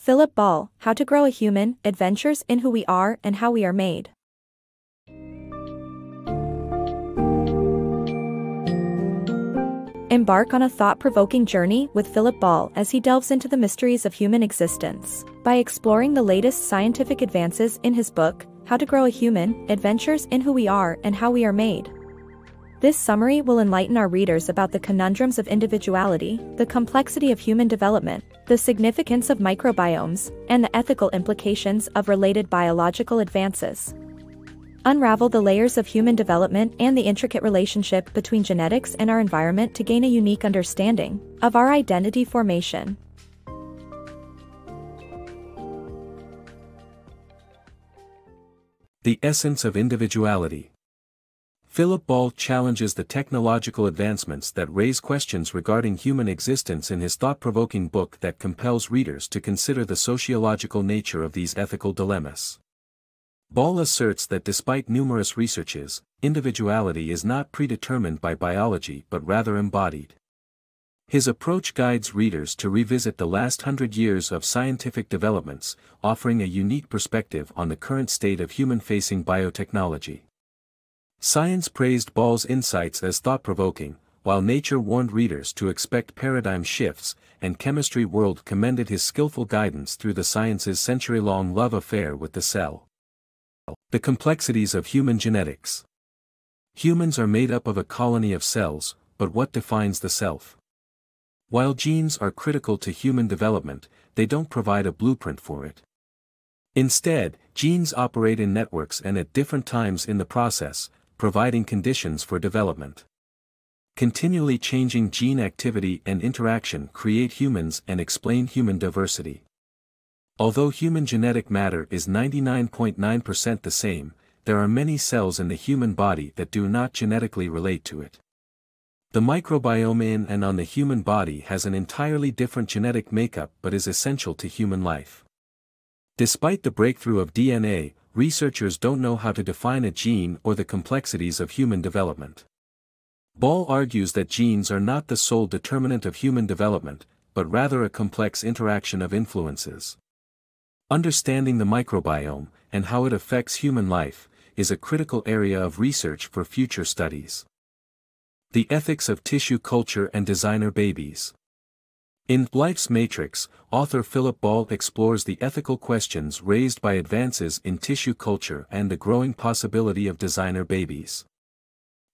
Philip Ball, How to Grow a Human, Adventures in Who We Are and How We Are Made. Embark on a thought-provoking journey with Philip Ball as he delves into the mysteries of human existence by exploring the latest scientific advances in his book, How to Grow a Human, Adventures in Who We Are and How We Are Made. This summary will enlighten our readers about the conundrums of individuality, the complexity of human development, the significance of microbiomes, and the ethical implications of related biological advances. Unravel the layers of human development and the intricate relationship between genetics and our environment to gain a unique understanding of our identity formation. The Essence of Individuality. Philip Ball challenges the technological advancements that raise questions regarding human existence in his thought-provoking book that compels readers to consider the sociological nature of these ethical dilemmas. Ball asserts that despite numerous researches, individuality is not predetermined by biology but rather embodied. His approach guides readers to revisit the last 100 years of scientific developments, offering a unique perspective on the current state of human-facing biotechnology. Science praised Ball's insights as thought-provoking, while nature warned readers to expect paradigm shifts, and chemistry world commended his skillful guidance through the science's century-long love affair with the cell. The complexities of human genetics. Humans are made up of a colony of cells, but what defines the self? While genes are critical to human development, they don't provide a blueprint for it. Instead, genes operate in networks and at different times in the process, providing conditions for development. Continually changing gene activity and interaction create humans and explain human diversity. Although human genetic matter is 99.9% the same, there are many cells in the human body that do not genetically relate to it. The microbiome in and on the human body has an entirely different genetic makeup but is essential to human life. Despite the breakthrough of DNA, researchers don't know how to define a gene or the complexities of human development. Ball argues that genes are not the sole determinant of human development, but rather a complex interaction of influences. Understanding the microbiome, and how it affects human life, is a critical area of research for future studies. The ethics of tissue culture and designer babies. In Life's Matrix, author Philip Ball explores the ethical questions raised by advances in tissue culture and the growing possibility of designer babies.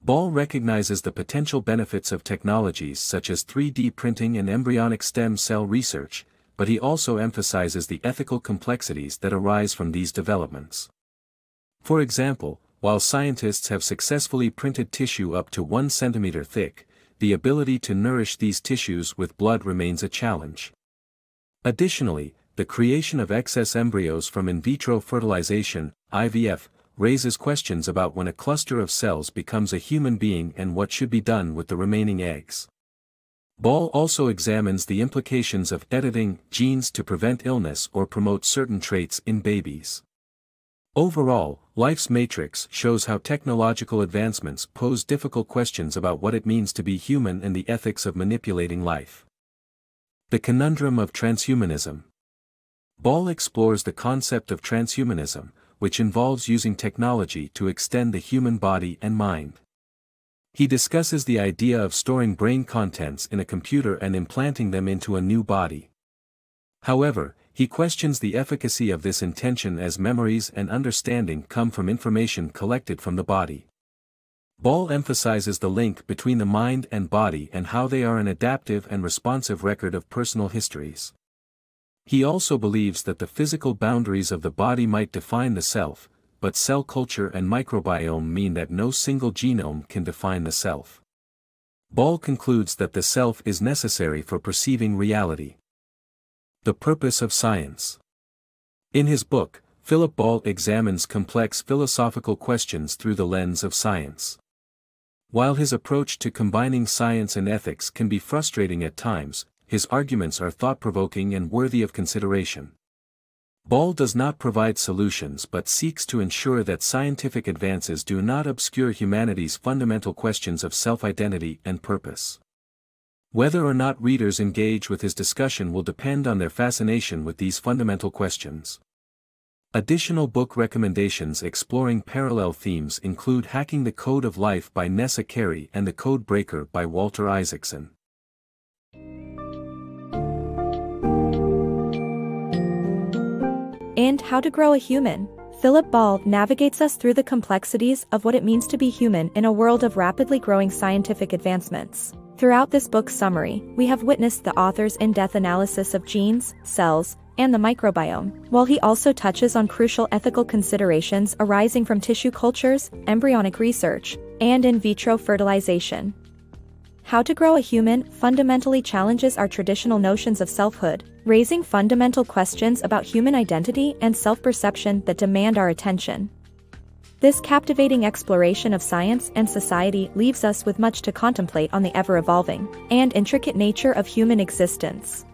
Ball recognizes the potential benefits of technologies such as 3D printing and embryonic stem cell research, but he also emphasizes the ethical complexities that arise from these developments. For example, while scientists have successfully printed tissue up to 1 centimeter thick, the ability to nourish these tissues with blood remains a challenge. Additionally, the creation of excess embryos from in vitro fertilization, IVF, raises questions about when a cluster of cells becomes a human being and what should be done with the remaining eggs. Ball also examines the implications of editing genes to prevent illness or promote certain traits in babies. Overall, Life's Matrix shows how technological advancements pose difficult questions about what it means to be human and the ethics of manipulating life. The conundrum of transhumanism. Ball explores the concept of transhumanism, which involves using technology to extend the human body and mind. He discusses the idea of storing brain contents in a computer and implanting them into a new body. However, he questions the efficacy of this intention as memories and understanding come from information collected from the body. Ball emphasizes the link between the mind and body and how they are an adaptive and responsive record of personal histories. He also believes that the physical boundaries of the body might define the self, but cell culture and microbiome mean that no single genome can define the self. Ball concludes that the self is necessary for perceiving reality. The purpose of science. In his book, Philip Ball examines complex philosophical questions through the lens of science. While his approach to combining science and ethics can be frustrating at times, his arguments are thought-provoking and worthy of consideration. Ball does not provide solutions but seeks to ensure that scientific advances do not obscure humanity's fundamental questions of self-identity and purpose. Whether or not readers engage with his discussion will depend on their fascination with these fundamental questions. Additional book recommendations exploring parallel themes include Hacking the Code of Life by Nessa Carey and The Code Breaker by Walter Isaacson. And How to Grow a Human. Philip Ball navigates us through the complexities of what it means to be human in a world of rapidly growing scientific advancements. Throughout this book's summary, we have witnessed the author's in-depth analysis of genes, cells, and the microbiome, while he also touches on crucial ethical considerations arising from tissue cultures, embryonic research, and in vitro fertilization. How to Grow a Human fundamentally challenges our traditional notions of selfhood, raising fundamental questions about human identity and self-perception that demand our attention. This captivating exploration of science and society leaves us with much to contemplate on the ever-evolving and intricate nature of human existence.